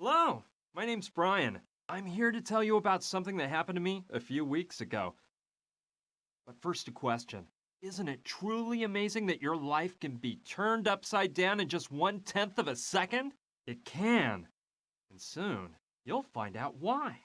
Hello, my name's Brian. I'm here to tell you about something that happened to me a few weeks ago. But first, a question. Isn't it truly amazing that your life can be turned upside down in just 1/10 of a second? It can. And soon, you'll find out why.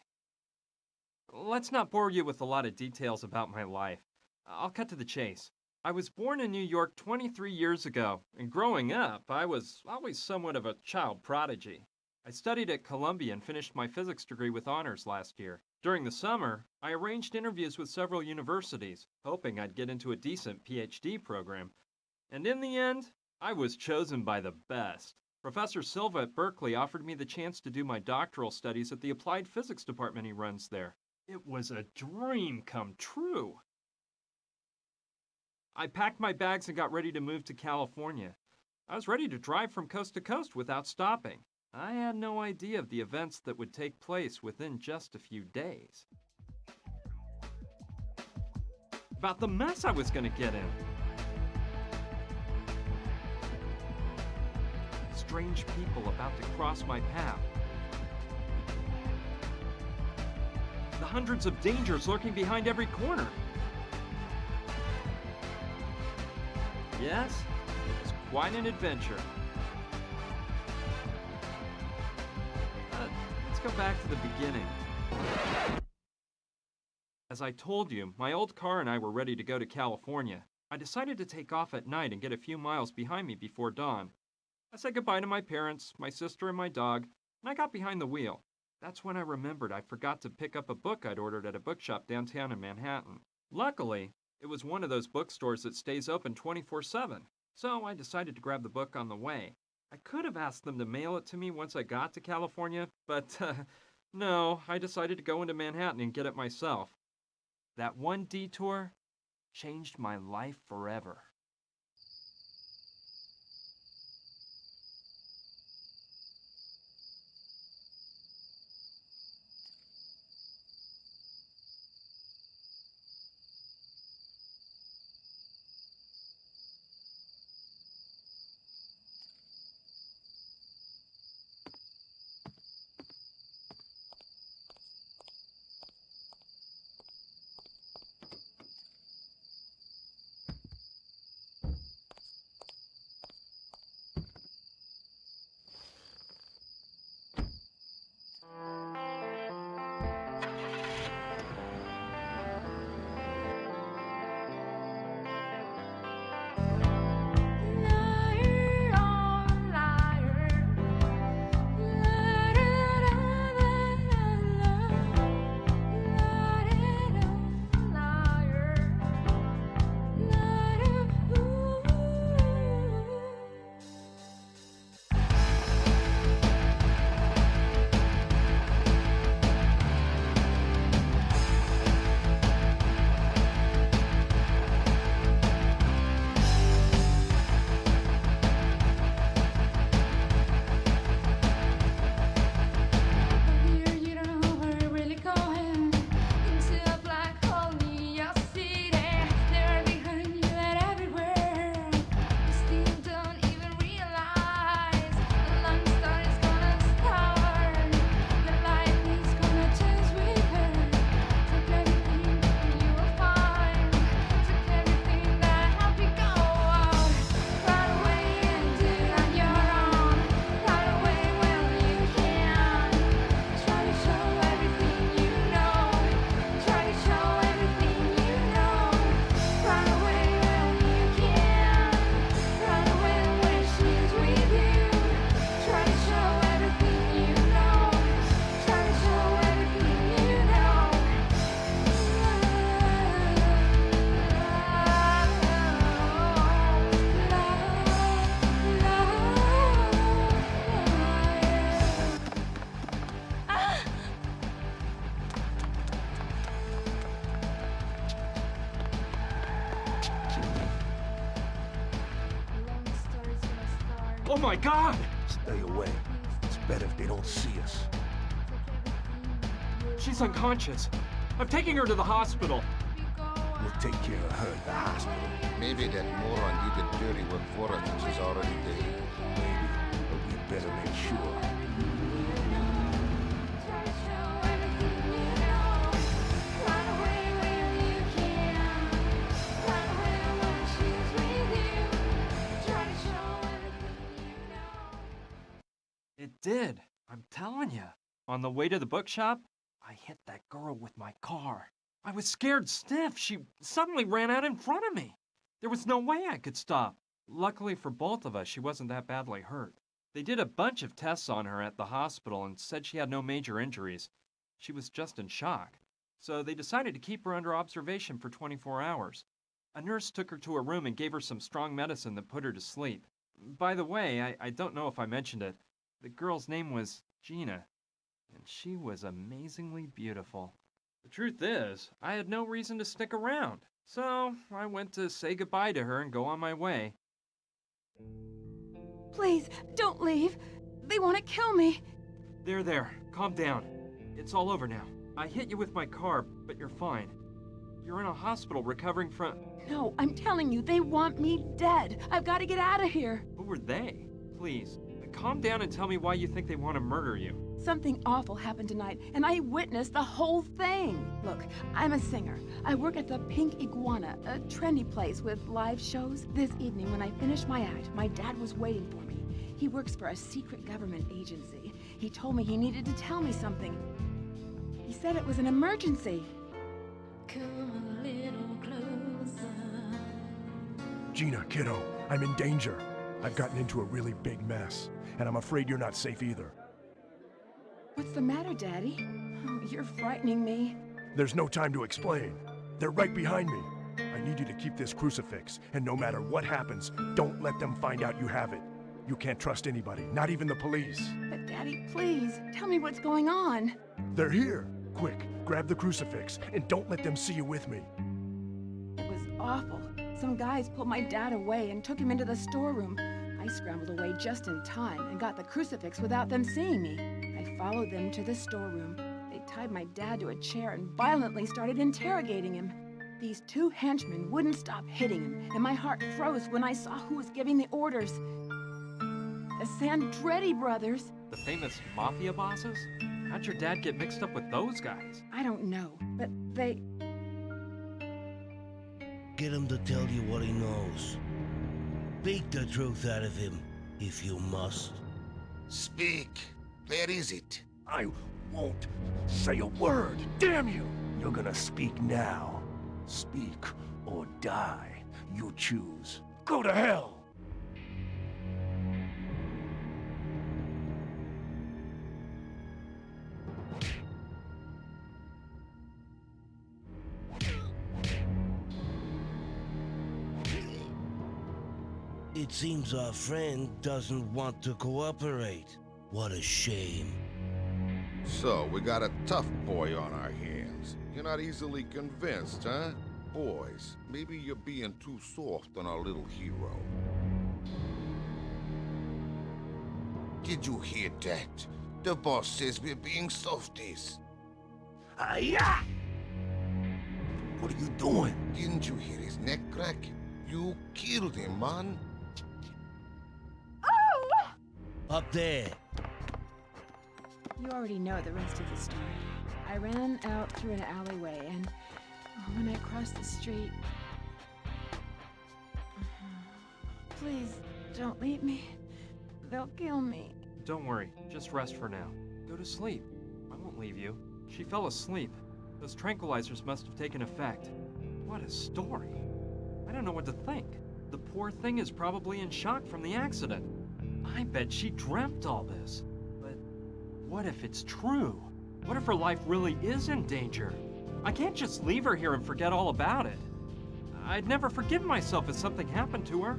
Let's not bore you with a lot of details about my life. I'll cut to the chase. I was born in New York 23 years ago, and growing up, I was always somewhat of a child prodigy. I studied at Columbia and finished my physics degree with honors last year. During the summer, I arranged interviews with several universities, hoping I'd get into a decent PhD program. And in the end, I was chosen by the best. Professor Silva at Berkeley offered me the chance to do my doctoral studies at the applied physics department he runs there. It was a dream come true. I packed my bags and got ready to move to California. I was ready to drive from coast to coast without stopping. I had no idea of the events that would take place within just a few days. About the mess I was going to get in. Strange people about to cross my path. The hundreds of dangers lurking behind every corner. Yes, it was quite an adventure. Let's go back to the beginning. As I told you, my old car and I were ready to go to California. I decided to take off at night and get a few miles behind me before dawn. I said goodbye to my parents, my sister, and my dog, and I got behind the wheel. That's when I remembered I forgot to pick up a book I'd ordered at a bookshop downtown in Manhattan. Luckily, it was one of those bookstores that stays open 24/7, so I decided to grab the book on the way. I could have asked them to mail it to me once I got to California, but no, I decided to go into Manhattan and get it myself. That one detour changed my life forever. Oh my God! Stay away. It's better if they don't see us. She's unconscious. I'm taking her to the hospital. We'll take care of her at the hospital. Maybe that moron did the dirty work for us and she's already dead. Maybe, but we better make sure. did. I'm telling you. On the way to the bookshop, I hit that girl with my car. I was scared stiff. She suddenly ran out in front of me. There was no way I could stop. Luckily for both of us, she wasn't that badly hurt. They did a bunch of tests on her at the hospital and said she had no major injuries. She was just in shock. So they decided to keep her under observation for 24 hours. A nurse took her to a room and gave her some strong medicine that put her to sleep. By the way, I don't know if I mentioned it. The girl's name was Gina, and she was amazingly beautiful. The truth is, I had no reason to stick around, so I went to say goodbye to her and go on my way. Please, don't leave. They want to kill me. There, calm down. It's all over now. I hit you with my car, but you're fine. You're in a hospital recovering from... No, I'm telling you, they want me dead. I've got to get out of here. Who were they? Please, calm down and tell me why you think they want to murder you. Something awful happened tonight, and I witnessed the whole thing. Look, I'm a singer. I work at the Pink Iguana, a trendy place with live shows. This evening, when I finished my act, my dad was waiting for me. He works for a secret government agency. He told me he needed to tell me something. He said it was an emergency. Come a little closer. Gina, kiddo, I'm in danger. I've gotten into a really big mess, and I'm afraid you're not safe either. What's the matter, Daddy? Oh, you're frightening me. There's no time to explain. They're right behind me. I need you to keep this crucifix, and no matter what happens, don't let them find out you have it. You can't trust anybody, not even the police. But Daddy, please, tell me what's going on. They're here. Quick, grab the crucifix, and don't let them see you with me. It was awful. Some guys pulled my dad away and took him into the storeroom. I scrambled away just in time and got the crucifix without them seeing me. I followed them to the storeroom. They tied my dad to a chair and violently started interrogating him. These two henchmen wouldn't stop hitting him, and my heart froze when I saw who was giving the orders. The Sandretti brothers. The famous mafia bosses? How'd your dad get mixed up with those guys? I don't know, but they... Get him to tell you what he knows. Beat the truth out of him, if you must. Speak. Where is it? I won't say a word. Damn you! You're gonna speak now. Speak or die. You choose. Go to hell! It seems our friend doesn't want to cooperate. What a shame. So, we got a tough boy on our hands. You're not easily convinced, huh? Boys, maybe you're being too soft on our little hero. Did you hear that? The boss says we're being softies. Yeah! What are you doing? Didn't you hear his neck crack? You killed him, man. Up there. You already know the rest of the story. I ran out through an alleyway, and when I crossed the street... Please, don't leave me. They'll kill me. Don't worry, just rest for now. Go to sleep. I won't leave you. She fell asleep. Those tranquilizers must have taken effect. What a story. I don't know what to think. The poor thing is probably in shock from the accident. I bet she dreamt all this. But what if it's true? What if her life really is in danger? I can't just leave her here and forget all about it. I'd never forgive myself if something happened to her.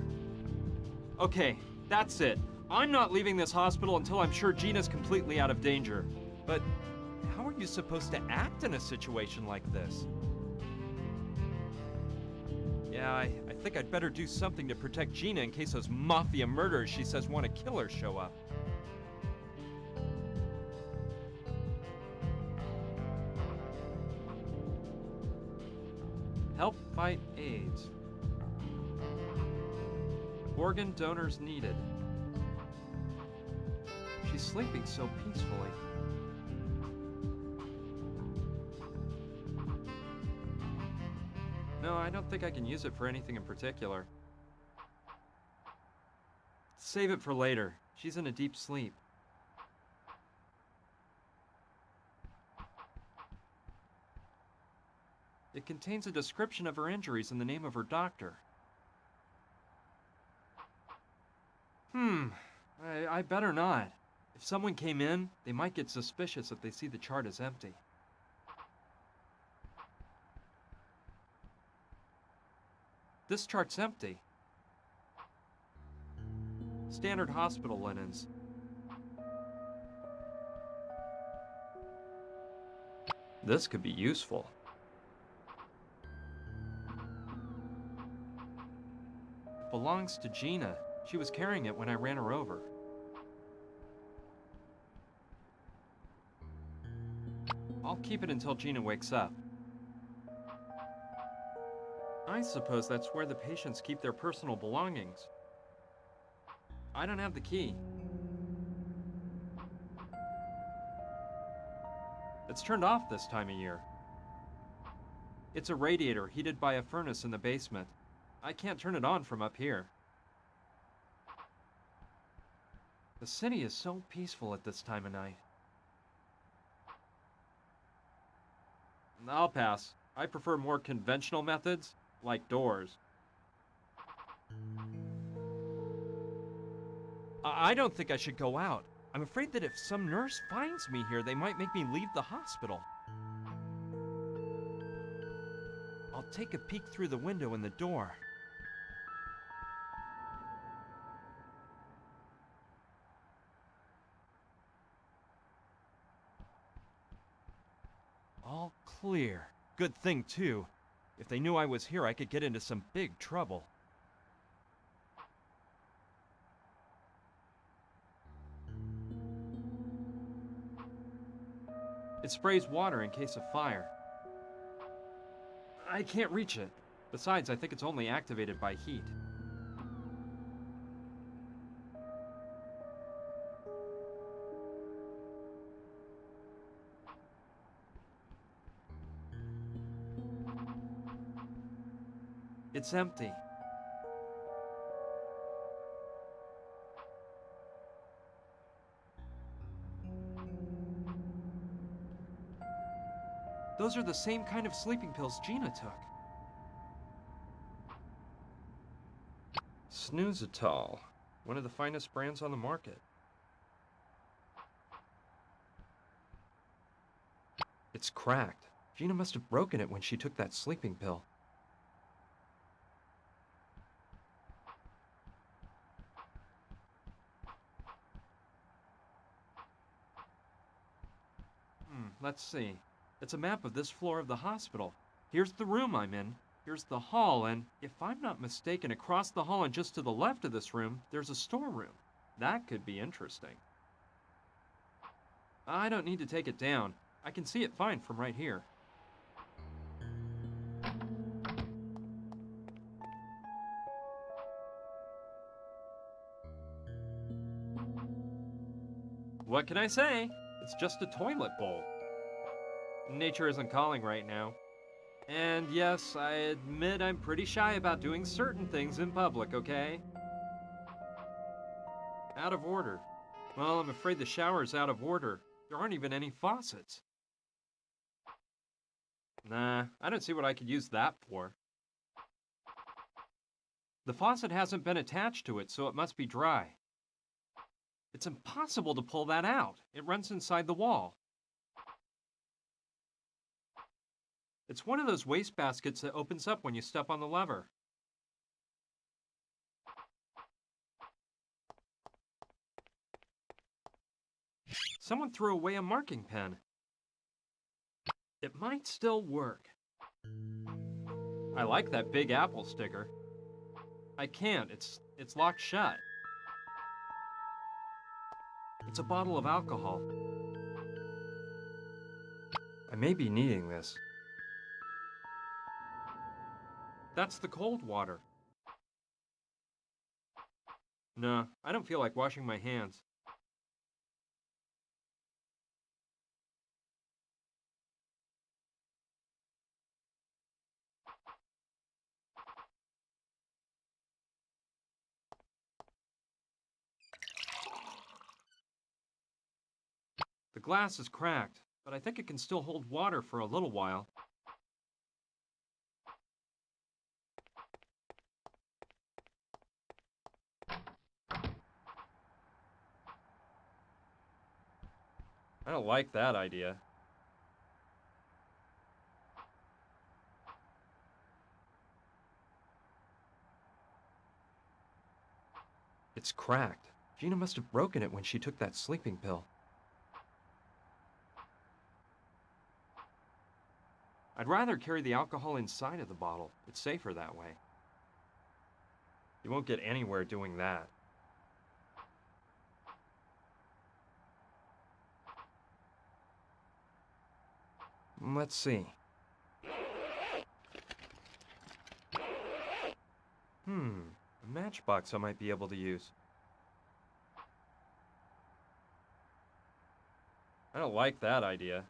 Okay, that's it. I'm not leaving this hospital until I'm sure Gina's completely out of danger. But how are you supposed to act in a situation like this? Yeah, I think I'd better do something to protect Gina in case those mafia murderers she says want to kill her show up. Help fight AIDS. Organ donors needed. She's sleeping so peacefully. No, I don't think I can use it for anything in particular. Save it for later. She's in a deep sleep. It contains a description of her injuries and the name of her doctor. I better not. If someone came in, they might get suspicious if they see the chart is empty. This chart's empty. Standard hospital linens. This could be useful. It belongs to Gina. She was carrying it when I ran her over. I'll keep it until Gina wakes up. I suppose that's where the patients keep their personal belongings. I don't have the key. It's turned off this time of year. It's a radiator heated by a furnace in the basement. I can't turn it on from up here. The city is so peaceful at this time of night. I'll pass. I prefer more conventional methods, like doors. I don't think I should go out. I'm afraid that if some nurse finds me here, they might make me leave the hospital. I'll take a peek through the window in the door. All clear. Good thing, too. If they knew I was here, I could get into some big trouble. It sprays water in case of fire. I can't reach it. Besides, I think it's only activated by heat. It's empty. Those are the same kind of sleeping pills Gina took. Snoozitol, one of the finest brands on the market. It's cracked. Gina must have broken it when she took that sleeping pill. Let's see. It's a map of this floor of the hospital. Here's the room I'm in. Here's the hall, and if I'm not mistaken, across the hall and just to the left of this room, there's a storeroom. That could be interesting. I don't need to take it down. I can see it fine from right here. What can I say? It's just a toilet bowl. Nature isn't calling right now. And yes, I admit I'm pretty shy about doing certain things in public, okay? Out of order. Well, I'm afraid the shower's out of order. There aren't even any faucets. Nah, I don't see what I could use that for. The faucet hasn't been attached to it, so it must be dry. It's impossible to pull that out. It runs inside the wall. It's one of those wastebaskets that opens up when you step on the lever. Someone threw away a marking pen. It might still work. I like that Big Apple sticker. I can't. It's locked shut. It's a bottle of alcohol. I may be needing this. That's the cold water. No, I don't feel like washing my hands. The glass is cracked, but I think it can still hold water for a little while. I don't like that idea. It's cracked. Gina must have broken it when she took that sleeping pill. I'd rather carry the alcohol inside of the bottle. It's safer that way. You won't get anywhere doing that. Let's see. A matchbox I might be able to use. I don't like that idea.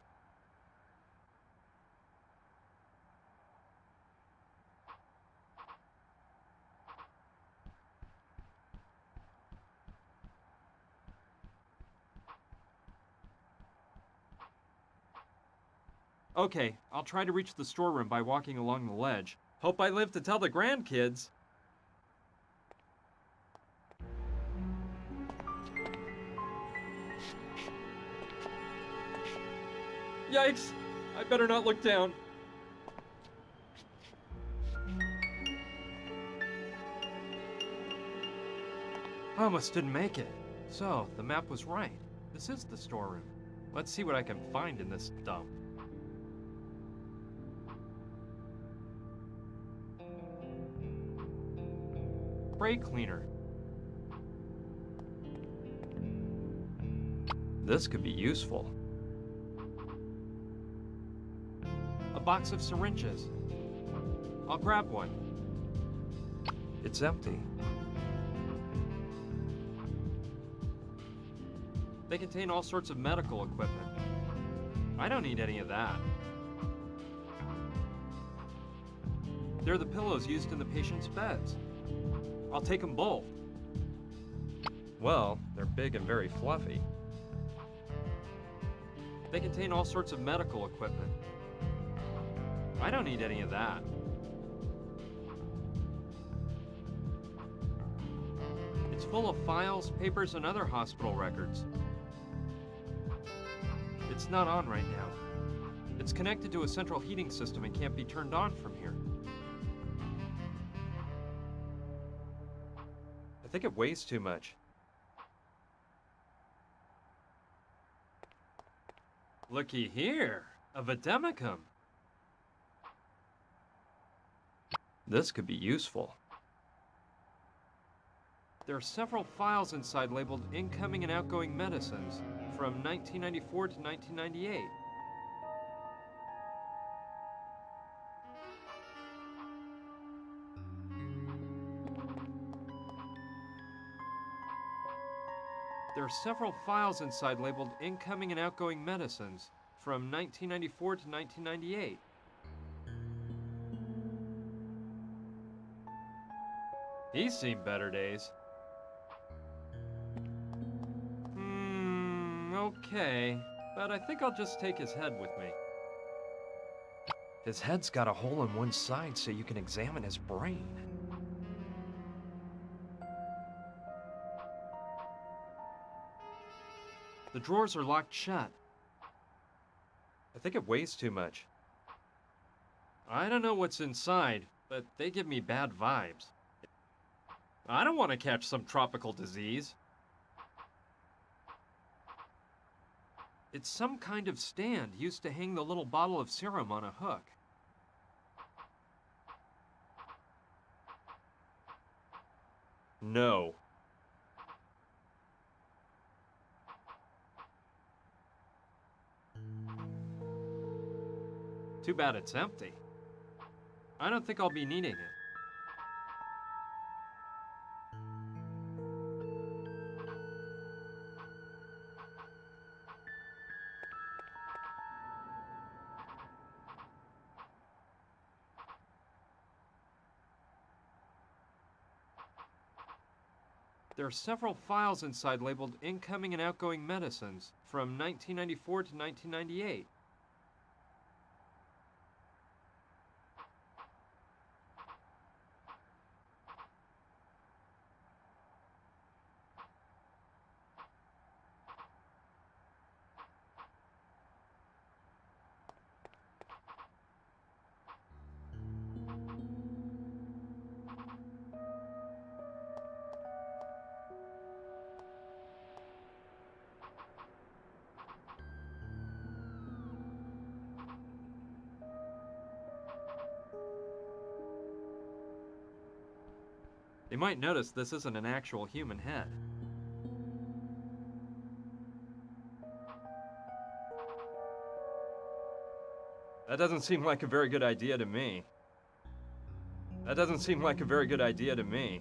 Okay, I'll try to reach the storeroom by walking along the ledge. Hope I live to tell the grandkids. Yikes! I better not look down. I almost didn't make it. So, the map was right. This is the storeroom. Let's see what I can find in this dump. Spray cleaner. This could be useful. A box of syringes. I'll grab one. It's empty. They contain all sorts of medical equipment. I don't need any of that. They're the pillows used in the patient's beds. I'll take them both. Well, they're big and very fluffy. They contain all sorts of medical equipment. I don't need any of that. It's full of files, papers, and other hospital records. It's not on right now. It's connected to a central heating system and can't be turned on from here. I think it weighs too much. Looky here, a vademecum. This could be useful. There are several files inside labeled incoming and outgoing medicines from 1994 to 1998. There are several files inside labeled incoming and outgoing medicines from 1994 to 1998. He's seen better days. Okay, but I think I'll just take his head with me. His head's got a hole in one side so you can examine his brain. The drawers are locked shut. I think it weighs too much. I don't know what's inside, but they give me bad vibes. I don't want to catch some tropical disease. It's some kind of stand used to hang the little bottle of serum on a hook. No. Too bad it's empty. I don't think I'll be needing it. There are several files inside labeled incoming and outgoing medicines from 1994 to 1998. They might notice this isn't an actual human head. That doesn't seem like a very good idea to me. That doesn't seem like a very good idea to me.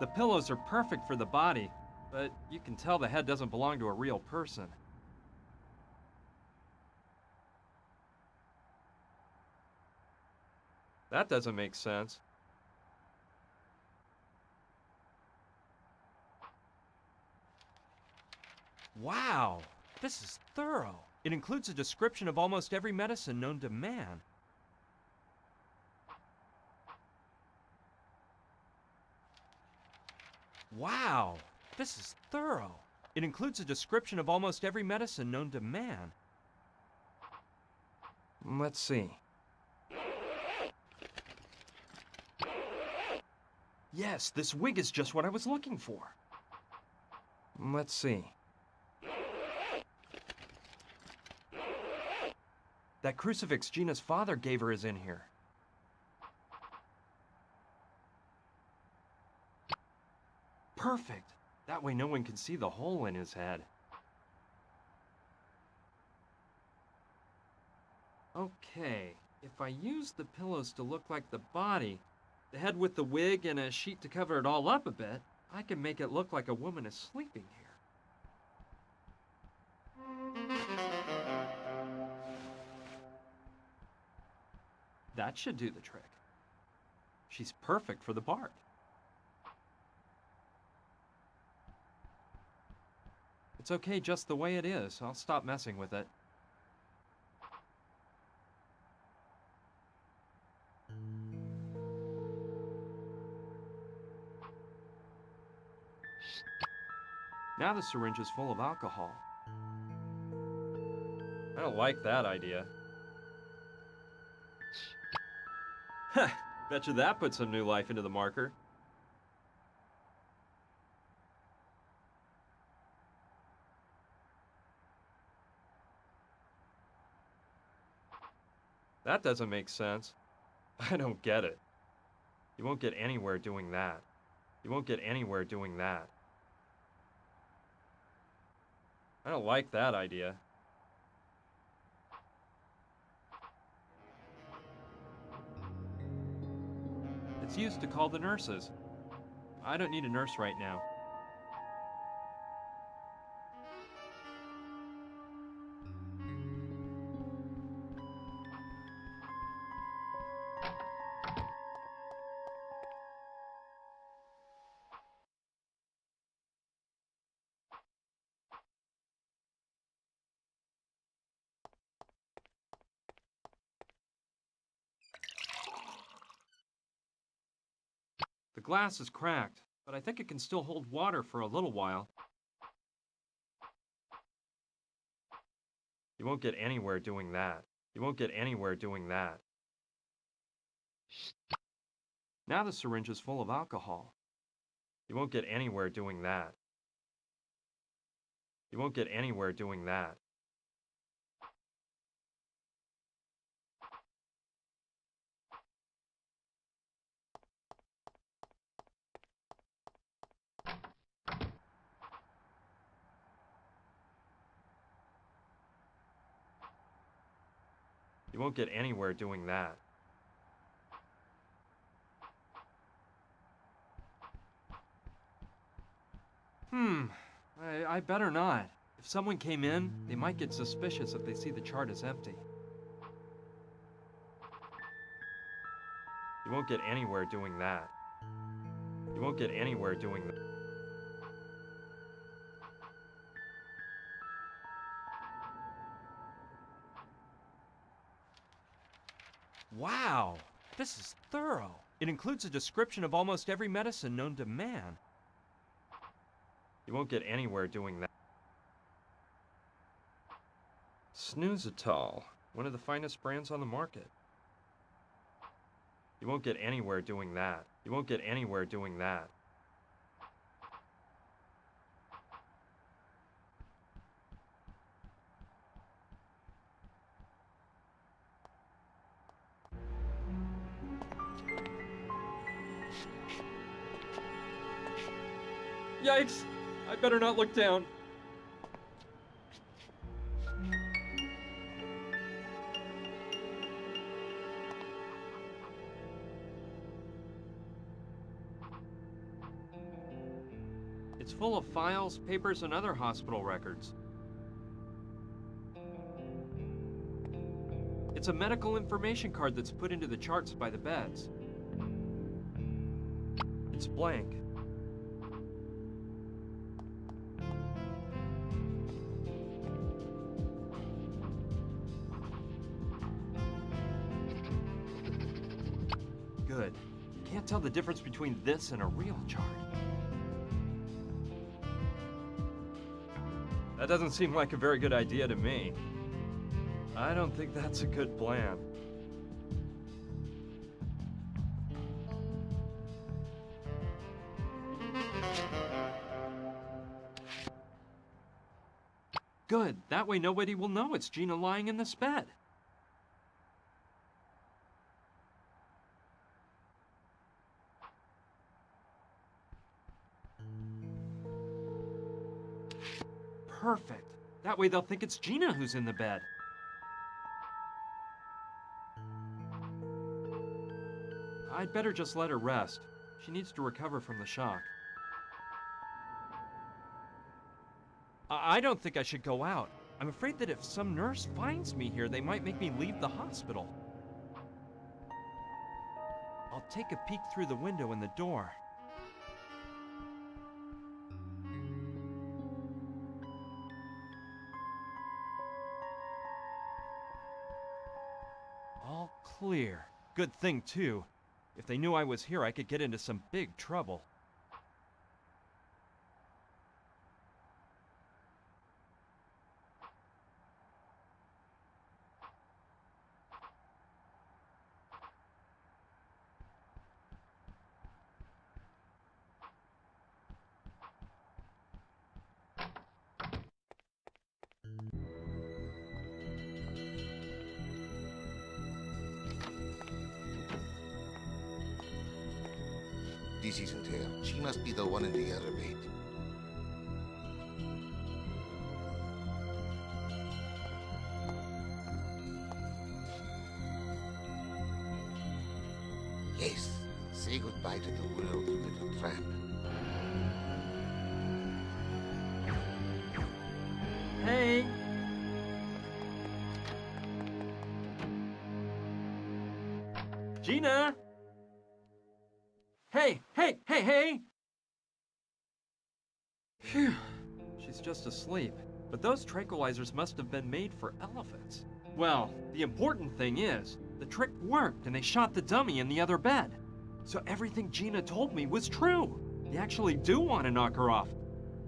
The pillows are perfect for the body, but you can tell the head doesn't belong to a real person. That doesn't make sense. Wow, this is thorough. It includes a description of almost every medicine known to man. Wow, this is thorough. It includes a description of almost every medicine known to man. Let's see. Yes, this wig is just what I was looking for. Let's see. That crucifix Gina's father gave her is in here. Perfect. That way no one can see the hole in his head. Okay, if I use the pillows to look like the body, the head with the wig and a sheet to cover it all up a bit, I can make it look like a woman is sleeping here. That should do the trick. She's perfect for the part. It's okay just the way it is. I'll stop messing with it. Now the syringe is full of alcohol. I don't like that idea. Heh, betcha that put some new life into the marker. That doesn't make sense. I don't get it. You won't get anywhere doing that. You won't get anywhere doing that. I don't like that idea. It's used to call the nurses. I don't need a nurse right now. The glass is cracked, but I think it can still hold water for a little while. You won't get anywhere doing that. You won't get anywhere doing that. Now the syringe is full of alcohol. You won't get anywhere doing that. You won't get anywhere doing that. You won't get anywhere doing that. I better not. If someone came in, they might get suspicious if they see the chart is empty. You won't get anywhere doing that. You won't get anywhere doing that. Wow, this is thorough. It includes a description of almost every medicine known to man. You won't get anywhere doing that. Snoozatol, one of the finest brands on the market. You won't get anywhere doing that. You won't get anywhere doing that. Yikes! I better not look down. It's full of files, papers, and other hospital records. It's a medical information card that's put into the charts by the beds. It's blank. Good. Can't tell the difference between this and a real chart. That doesn't seem like a very good idea to me. I don't think that's a good plan. Good. That way nobody will know it's Gina lying in this bed. Perfect. That way they'll think it's Gina who's in the bed. I'd better just let her rest. She needs to recover from the shock. I don't think I should go out. I'm afraid that if some nurse finds me here, they might make me leave the hospital. I'll take a peek through the window in the door. All clear. Good thing, too. If they knew I was here, I could get into some big trouble. This isn't her. She must be the one in the elevator. Yes. Say goodbye to the world, you little tramp. Hey! Gina! Hey! Phew. She's just asleep. But those tranquilizers must have been made for elephants. Well, the important thing is, the trick worked and they shot the dummy in the other bed. So everything Gina told me was true. They actually do want to knock her off.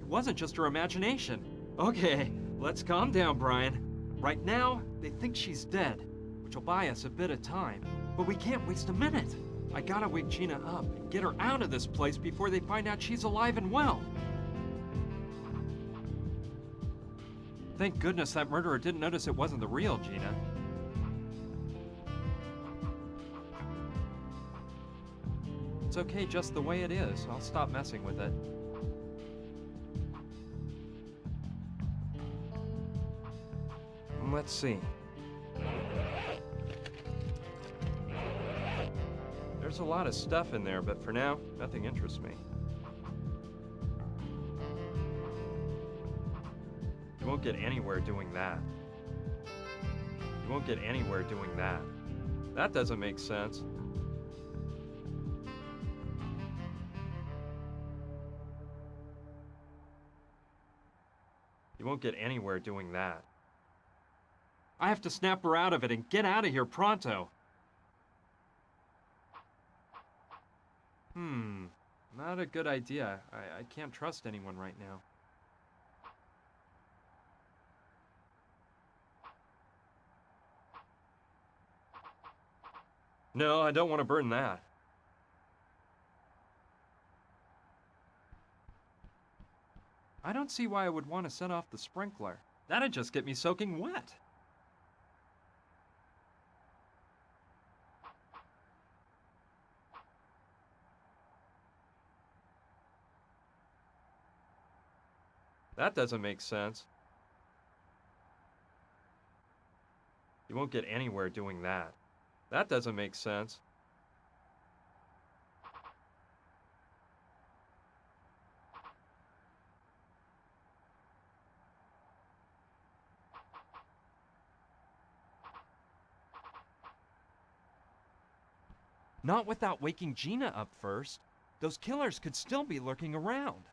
It wasn't just her imagination. Okay, let's calm down, Brian. Right now, they think she's dead, which will buy us a bit of time. But we can't waste a minute. I gotta wake Gina up and get her out of this place before they find out she's alive and well. Thank goodness that murderer didn't notice it wasn't the real Gina. It's okay just the way it is. I'll stop messing with it. Let's see. There's a lot of stuff in there, but for now, nothing interests me. You won't get anywhere doing that. You won't get anywhere doing that. That doesn't make sense. You won't get anywhere doing that. I have to snap her out of it and get out of here pronto. Not a good idea. I can't trust anyone right now. No, I don't want to burn that. I don't see why I would want to set off the sprinkler. That'd just get me soaking wet. That doesn't make sense. You won't get anywhere doing that. That doesn't make sense. Not without waking Gina up first. Those killers could still be lurking around.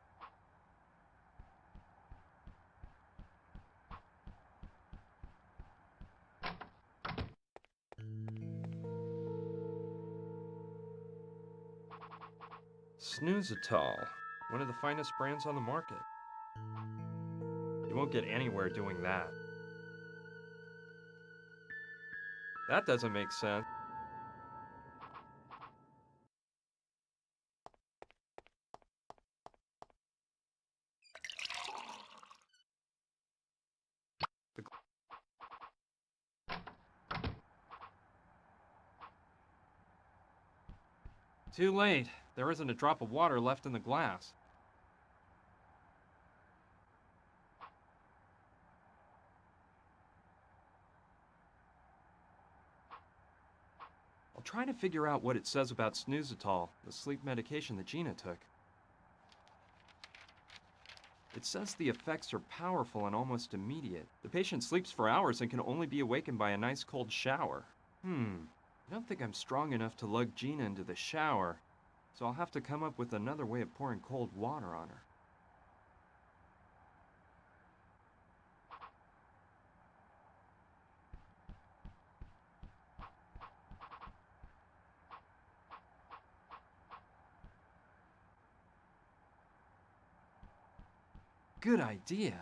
Snoozetol, one of the finest brands on the market. You won't get anywhere doing that. That doesn't make sense. Too late. There isn't a drop of water left in the glass. I'll try to figure out what it says about Snoozetol, the sleep medication that Gina took. It says the effects are powerful and almost immediate. The patient sleeps for hours and can only be awakened by a nice cold shower. I don't think I'm strong enough to lug Gina into the shower, so I'll have to come up with another way of pouring cold water on her. Good idea.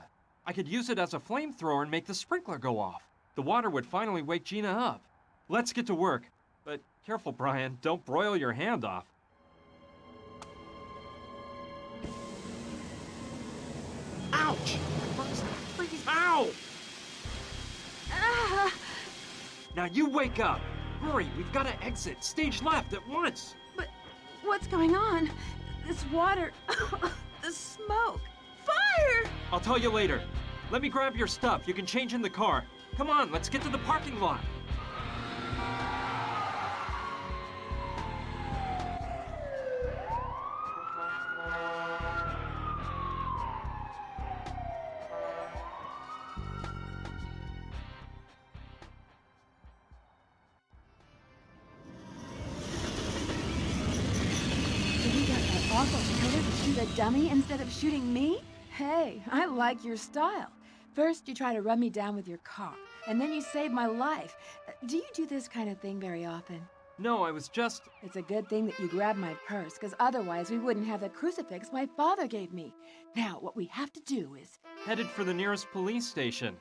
I could use it as a flamethrower and make the sprinkler go off. The water would finally wake Gina up. Let's get to work. But careful, Brian. Don't broil your hand off. Ouch! Ow! Ah! Now you wake up. Hurry, we've got to exit. Stage left at once. But what's going on? This water, the smoke, fire! I'll tell you later. Let me grab your stuff. You can change in the car. Come on, let's get to the parking lot. Awful killer to shoot a dummy instead of shooting me? Hey, I like your style. First, you try to run me down with your car, and then you save my life. Do you do this kind of thing very often? No, I was just... It's a good thing that you grabbed my purse, because otherwise we wouldn't have the crucifix my father gave me. Now, what we have to do is... headed for the nearest police station.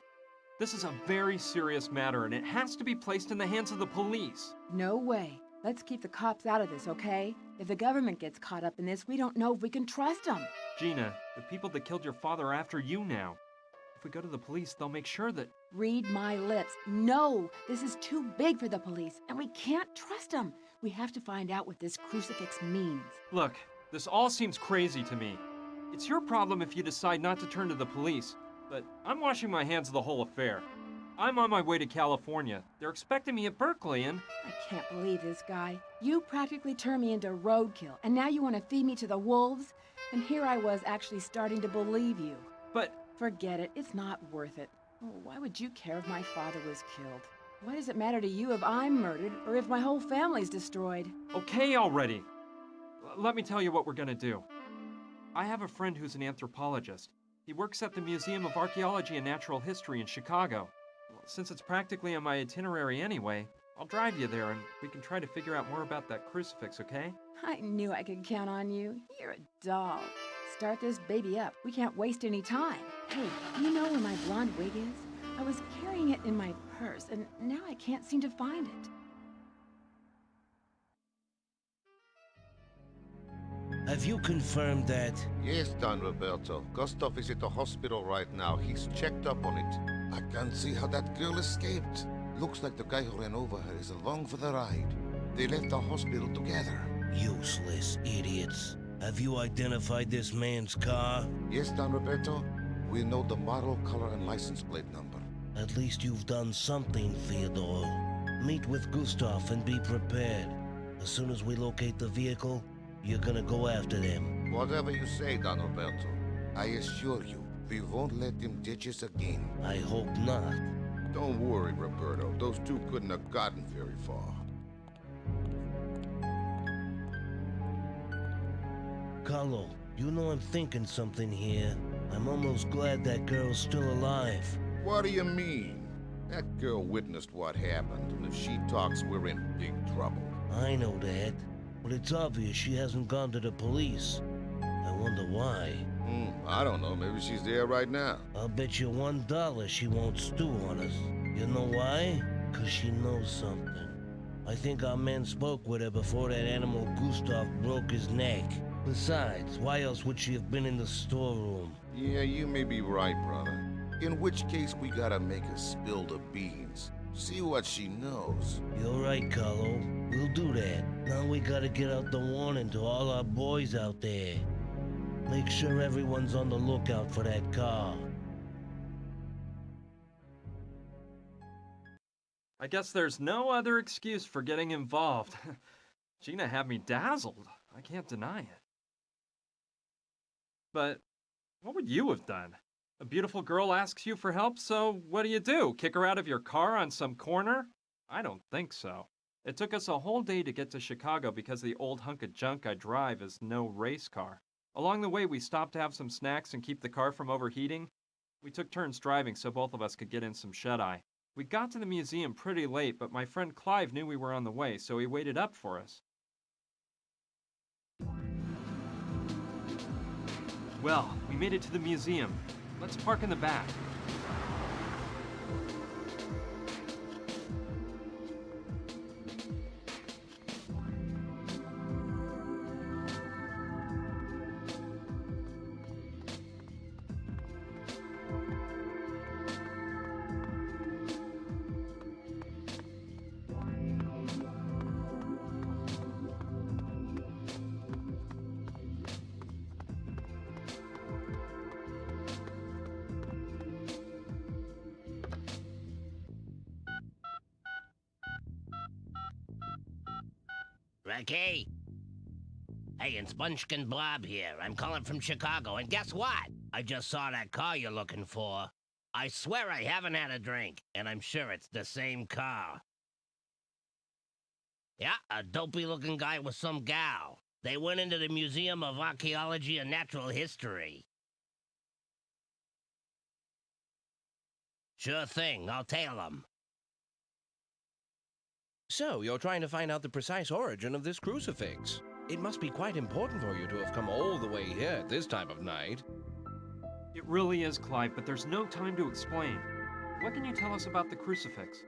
This is a very serious matter, and it has to be placed in the hands of the police. No way. Let's keep the cops out of this, okay? If the government gets caught up in this, we don't know if we can trust them. Gina, the people that killed your father are after you now. If we go to the police, they'll make sure that... Read my lips. No, this is too big for the police, and we can't trust them. We have to find out what this crucifix means. Look, this all seems crazy to me. It's your problem if you decide not to turn to the police, but I'm washing my hands of the whole affair. I'm on my way to California. They're expecting me at Berkeley, and... I can't believe this guy. You practically turned me into roadkill, and now you want to feed me to the wolves? And here I was actually starting to believe you. But... Forget it. It's not worth it. Oh, why would you care if my father was killed? Why does it matter to you if I'm murdered, or if my whole family's destroyed? Okay already. Let me tell you what we're gonna do. I have a friend who's an anthropologist. He works at the Museum of Archaeology and Natural History in Chicago. Since it's practically on my itinerary anyway, I'll drive you there and we can try to figure out more about that crucifix, okay? I knew I could count on you. You're a doll. Start this baby up. We can't waste any time. Hey, do you know where my blonde wig is? I was carrying it in my purse, and now I can't seem to find it. Have you confirmed that? Yes, Don Roberto. Gustav is at the hospital right now. He's checked up on it. I can't see how that girl escaped. Looks like the guy who ran over her is along for the ride. They left the hospital together. Useless idiots. Have you identified this man's car? Yes, Don Roberto? We know the model, color, and license plate number. At least you've done something, Theodore. Meet with Gustav and be prepared. As soon as we locate the vehicle, you're gonna go after them. Whatever you say, Don Roberto. I assure you, we won't let them ditch us again. I hope not. Don't worry, Roberto. Those two couldn't have gotten very far. Carlo, you know I'm thinking something here. I'm almost glad that girl's still alive. What do you mean? That girl witnessed what happened, and if she talks, we're in big trouble. I know that, but it's obvious she hasn't gone to the police. I wonder why. I don't know. Maybe she's there right now. I'll bet you $1 she won't stew on us. You know why? 'Cause she knows something. I think our men spoke with her before that animal Gustav broke his neck. Besides, why else would she have been in the storeroom? Yeah, you may be right, brother. In which case, we gotta make her spill the beans. See what she knows. You're right, Carlo. We'll do that. Now we gotta get out the warning to all our boys out there. Make sure everyone's on the lookout for that car. I guess there's no other excuse for getting involved. Gina had me dazzled. I can't deny it. But what would you have done? A beautiful girl asks you for help, so what do? Kick her out of your car on some corner? I don't think so. It took us a whole day to get to Chicago because the old hunk of junk I drive is no race car. Along the way, we stopped to have some snacks and keep the car from overheating. We took turns driving so both of us could get in some shut-eye. We got to the museum pretty late, but my friend Clive knew we were on the way, so he waited up for us. Well, we made it to the museum. Let's park in the back. Ricky? Hey, it's Bunchkin Bob here. I'm calling from Chicago, and guess what? I just saw that car you're looking for. I swear I haven't had a drink, and I'm sure it's the same car. Yeah, a dopey-looking guy with some gal. They went into the Museum of Archaeology and Natural History. Sure thing, I'll tail them. So, you're trying to find out the precise origin of this crucifix. It must be quite important for you to have come all the way here at this time of night. It really is, Clive, but there's no time to explain. What can you tell us about the crucifix?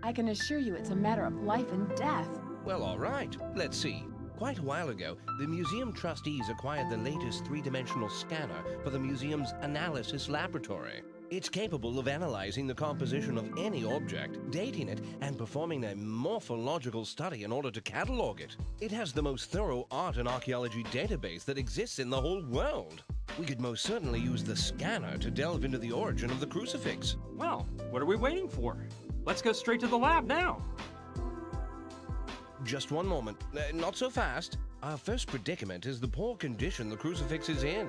I can assure you it's a matter of life and death. Well, all right. Let's see. Quite a while ago, the museum trustees acquired the latest three-dimensional scanner for the museum's analysis laboratory. It's capable of analyzing the composition of any object, dating it, and performing a morphological study in order to catalog it. It has the most thorough art and archaeology database that exists in the whole world. We could most certainly use the scanner to delve into the origin of the crucifix. Well, what are we waiting for? Let's go straight to the lab now. Just one moment. Not so fast. Our first predicament is the poor condition the crucifix is in.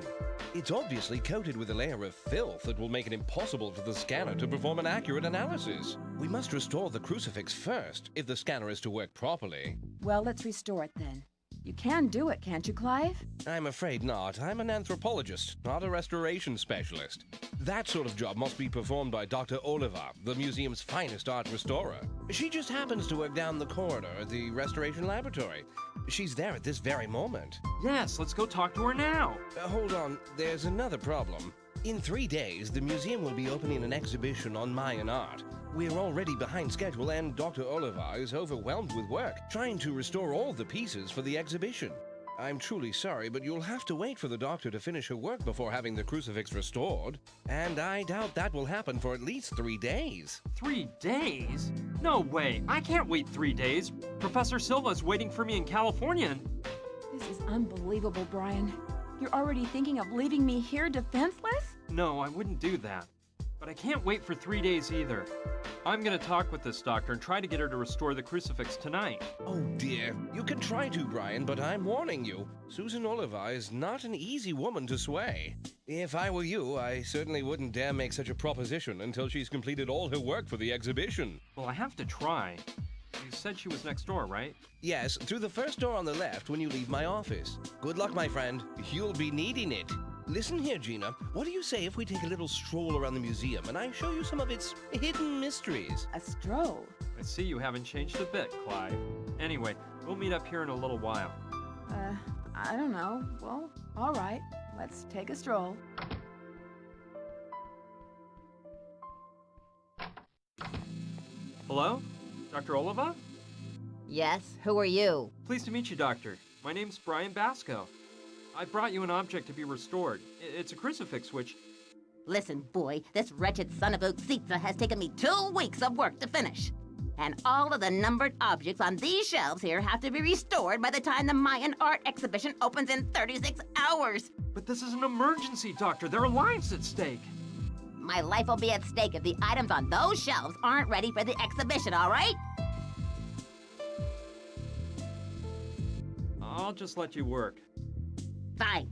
It's obviously coated with a layer of filth that will make it impossible for the scanner to perform an accurate analysis. We must restore the crucifix first, if the scanner is to work properly. Well, let's restore it then. You can do it, can't you, Clive? I'm afraid not. I'm an anthropologist, not a restoration specialist. That sort of job must be performed by Dr. Oliver, the museum's finest art restorer. She just happens to work down the corridor at the restoration laboratory. She's there at this very moment. Yes, let's go talk to her now. Hold on, there's another problem. In 3 days, the museum will be opening an exhibition on Mayan art. We're already behind schedule, and Dr. Oliver is overwhelmed with work, trying to restore all the pieces for the exhibition. I'm truly sorry, but you'll have to wait for the doctor to finish her work before having the crucifix restored. And I doubt that will happen for at least 3 days. 3 days? No way, I can't wait 3 days. Professor Silva's waiting for me in California and... This is unbelievable, Brian. You're already thinking of leaving me here defenseless? No, I wouldn't do that. But I can't wait for 3 days either. I'm gonna talk with this doctor and try to get her to restore the crucifix tonight. Oh dear. You can try to, Brian, but I'm warning you. Susan Oliver is not an easy woman to sway. If I were you, I certainly wouldn't dare make such a proposition until she's completed all her work for the exhibition. Well, I have to try. You said she was next door, right? Yes, through the first door on the left when you leave my office. Good luck, my friend. You'll be needing it. Listen here, Gina. What do you say if we take a little stroll around the museum and I show you some of its hidden mysteries? A stroll? I see you haven't changed a bit, Clive. Anyway, we'll meet up here in a little while. I don't know. Well, all right. Let's take a stroll. Hello? Dr. Oliva? Yes, who are you? Pleased to meet you, Doctor. My name's Brian Basco. I brought you an object to be restored. It's a crucifix which... Listen, boy, this wretched son of Uxitza has taken me 2 weeks of work to finish. And all of the numbered objects on these shelves here have to be restored by the time the Mayan art exhibition opens in 36 hours. But this is an emergency, Doctor. There are lives at stake. My life will be at stake if the items on those shelves aren't ready for the exhibition, all right? I'll just let you work. Fine.